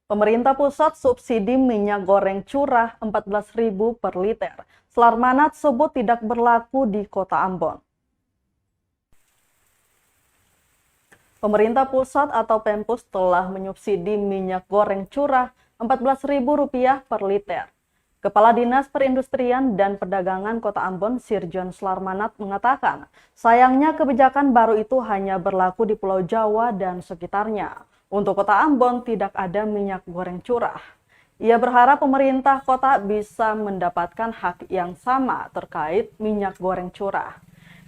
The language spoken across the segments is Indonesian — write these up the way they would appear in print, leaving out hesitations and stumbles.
Pemerintah pusat subsidi minyak goreng curah Rp14.000 per liter. Slarmanat sebut tidak berlaku di Kota Ambon. Pemerintah pusat atau Pempus telah menyubsidi minyak goreng curah Rp14.000 per liter. Kepala Dinas Perindustrian dan Perdagangan Kota Ambon, Sirjon Slarmanat mengatakan, sayangnya kebijakan baru itu hanya berlaku di Pulau Jawa dan sekitarnya. Untuk Kota Ambon tidak ada minyak goreng curah. Ia berharap pemerintah kota bisa mendapatkan hak yang sama terkait minyak goreng curah.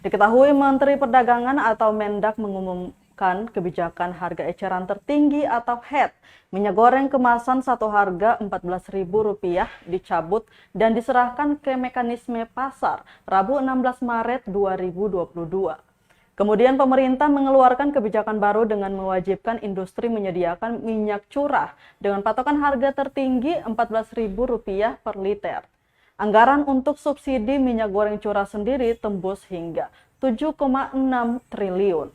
Diketahui Menteri Perdagangan atau Mendak mengumumkan kebijakan harga eceran tertinggi atau HET. Minyak goreng kemasan satu harga Rp14.000 dicabut dan diserahkan ke mekanisme pasar Rabu 16 Maret 2022. Kemudian pemerintah mengeluarkan kebijakan baru dengan mewajibkan industri menyediakan minyak curah dengan patokan harga tertinggi Rp14.000 per liter. Anggaran untuk subsidi minyak goreng curah sendiri tembus hingga 7,6 triliun.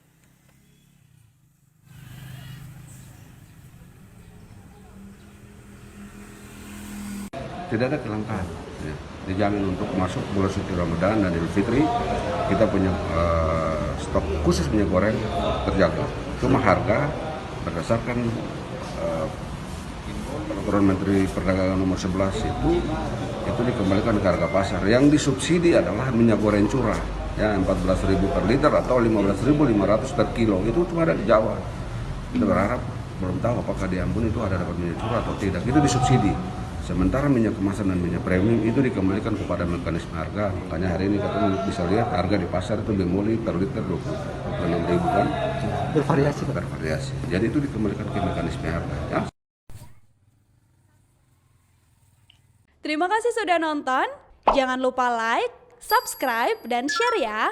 Tidak ada kelangkaan, ya. Dijamin untuk masuk bulan suci Ramadan dan Idul Fitri, kita punya stok khusus minyak goreng terjaga. Cuma harga berdasarkan peraturan Menteri Perdagangan nomor 11 itu dikembalikan ke harga pasar. Yang disubsidi adalah minyak goreng curah, ya, Rp14.000 per liter atau Rp15.500 per kilo. Itu cuma ada di Jawa. Kita berharap, belum tahu apakah di Ambon itu ada dapat minyak curah atau tidak. Itu disubsidi. Sementara minyak kemasan dan minyak premium itu dikembalikan kepada mekanisme harga. Makanya hari ini kita bisa lihat harga di pasar itu bemoli per liter Rp26.000 kan. Bervariasi. Jadi itu dikembalikan ke mekanisme harga. Ya. Terima kasih sudah nonton. Jangan lupa like, subscribe, dan share ya.